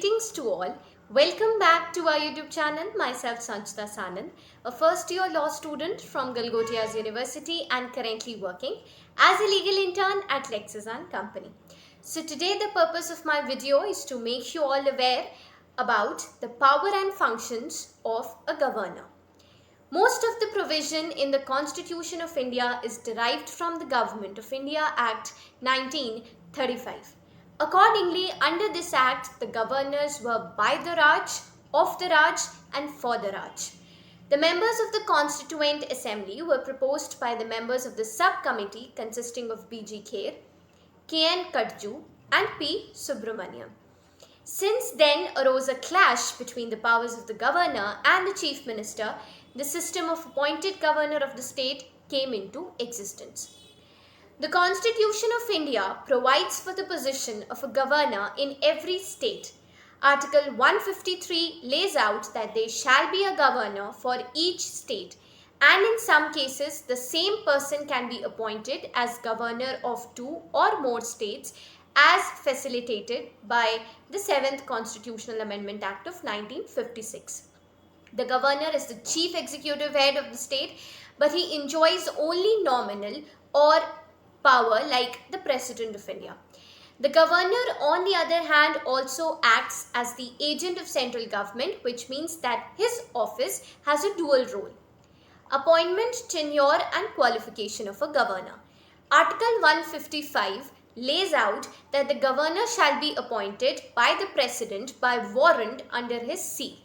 Greetings to all. Welcome back to our YouTube channel. Myself Sanchita Sanand, a first year law student from Galgotia's University and currently working as a legal intern at LEXIS and Company. So today the purpose of my video is to make you all aware about the power and functions of a governor. Most of the provision in the Constitution of India is derived from the Government of India Act 1935. Accordingly, under this act, the governors were by the Raj, of the Raj and for the Raj. The members of the Constituent Assembly were proposed by the members of the subcommittee consisting of B.G. Kher, K.N. Kadju and P. Subramaniam. Since then arose a clash between the powers of the governor and the chief minister, the system of appointed governor of the state came into existence. The Constitution of India provides for the position of a governor in every state. Article 153 lays out that there shall be a governor for each state, and in some cases the same person can be appointed as governor of two or more states as facilitated by the 7th Constitutional Amendment Act of 1956. The governor is the chief executive head of the state, but he enjoys only nominal or power like the President of India. The governor, on the other hand, also acts as the agent of central government, which means that his office has a dual role. Appointment, tenure and qualification of a governor. Article 155 lays out that the governor shall be appointed by the President by warrant under his seal.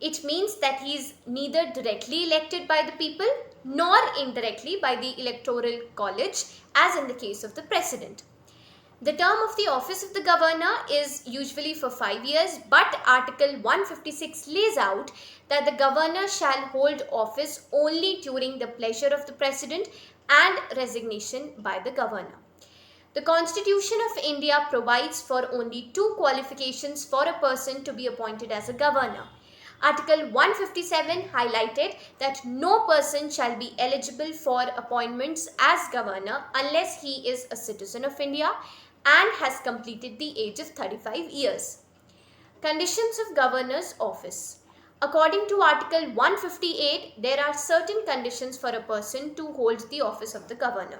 It means that he is neither directly elected by the people nor indirectly by the electoral college, as in the case of the President. The term of the office of the governor is usually for 5 years, but Article 156 lays out that the governor shall hold office only during the pleasure of the President and resignation by the governor. The Constitution of India provides for only two qualifications for a person to be appointed as a governor. Article 157 highlighted that no person shall be eligible for appointments as governor unless he is a citizen of India and has completed the age of 35 years. Conditions of governor's office. According to Article 158, there are certain conditions for a person to hold the office of the governor.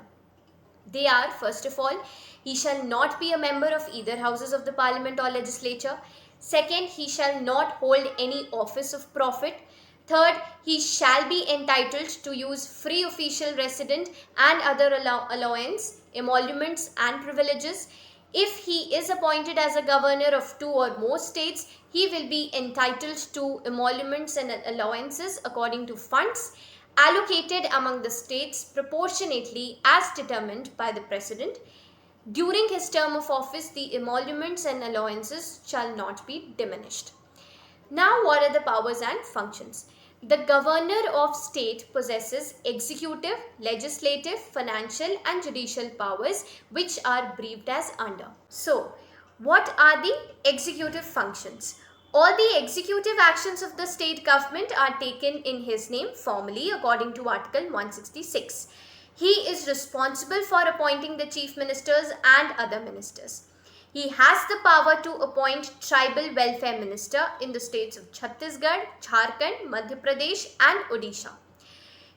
They are, first of all, he shall not be a member of either houses of the parliament or legislature. Second, he shall not hold any office of profit. Third, he shall be entitled to use free official residence and other allowance, emoluments and privileges. If he is appointed as a governor of two or more states, he will be entitled to emoluments and allowances according to funds allocated among the states proportionately as determined by the President. During his term of office, the emoluments and allowances shall not be diminished. Now, what are the powers and functions? The governor of state possesses executive, legislative, financial and judicial powers, which are briefed as under. So, what are the executive functions? All the executive actions of the state government are taken in his name formally according to Article 166. He is responsible for appointing the chief ministers and other ministers. He has the power to appoint tribal welfare minister in the states of Chhattisgarh, Jharkhand, Madhya Pradesh and Odisha.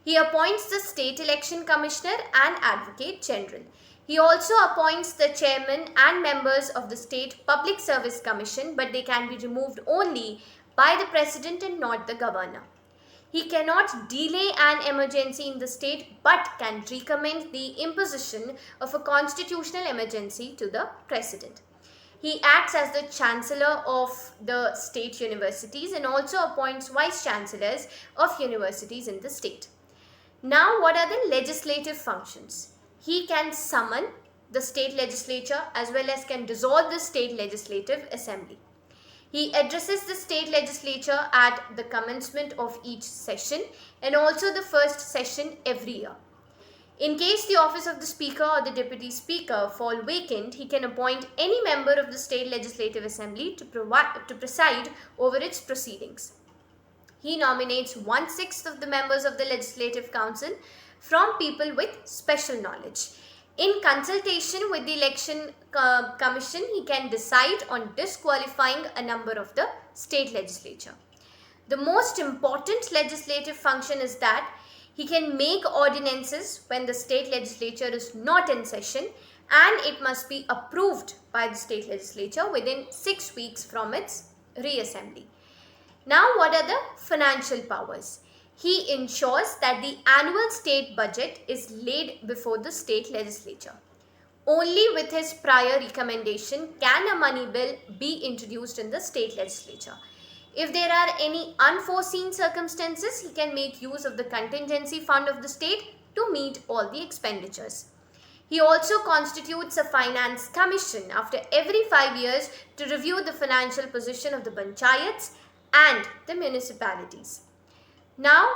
He appoints the state election commissioner and advocate general. He also appoints the chairman and members of the state public service commission, but they can be removed only by the president and not the governor. He cannot delay an emergency in the state but can recommend the imposition of a constitutional emergency to the president. He acts as the chancellor of the state universities and also appoints vice chancellors of universities in the state. Now, what are the legislative functions? He can summon the state legislature as well as can dissolve the state legislative assembly. He addresses the state legislature at the commencement of each session and also the first session every year. In case the office of the speaker or the deputy speaker fall vacant, he can appoint any member of the state legislative assembly to preside over its proceedings. He nominates 1/6 of the members of the legislative council from people with special knowledge. In consultation with the election commission, he can decide on disqualifying a number of the state legislature. The most important legislative function is that he can make ordinances when the state legislature is not in session, and it must be approved by the state legislature within 6 weeks from its reassembly. Now, what are the financial powers? He ensures that the annual state budget is laid before the state legislature. Only with his prior recommendation can a money bill be introduced in the state legislature. If there are any unforeseen circumstances, he can make use of the contingency fund of the state to meet all the expenditures. He also constitutes a finance commission after every 5 years to review the financial position of the panchayats and the municipalities. Now,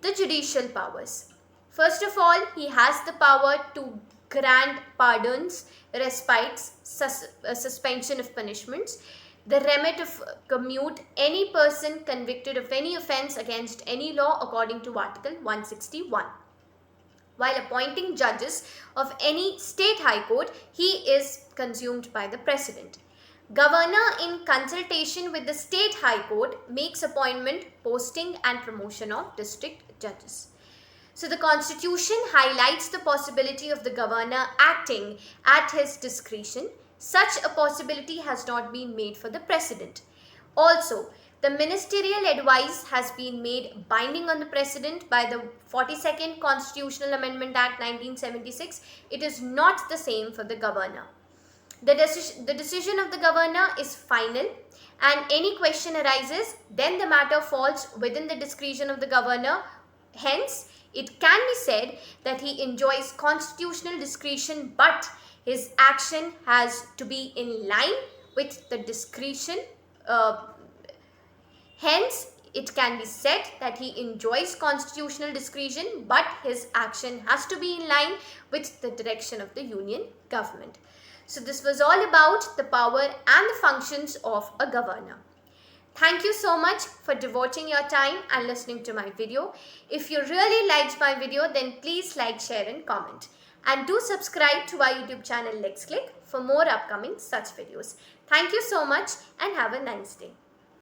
the judicial powers. First of all, he has the power to grant pardons, respites, suspension of punishments, the remit of commute any person convicted of any offence against any law according to Article 161. While appointing judges of any state high court, he is consumed by the president. Governor, in consultation with the state high court, makes appointment, posting and promotion of district judges. So the constitution highlights the possibility of the governor acting at his discretion. Such a possibility has not been made for the president. Also, the ministerial advice has been made binding on the president by the 42nd Constitutional Amendment Act 1976. It is not the same for the governor. The decision of the governor is final, and any question arises, then the matter falls within the discretion of the governor. Hence, it can be said that he enjoys constitutional discretion, but his action has to be in line with the discretion. Hence, it can be said that he enjoys constitutional discretion, but his action has to be in line with the direction of the union government. So this was all about the power and the functions of a governor. Thank you so much for devoting your time and listening to my video. If you really liked my video, then please like, share and comment. And do subscribe to our YouTube channel Lexcliq for more upcoming such videos. Thank you so much and have a nice day.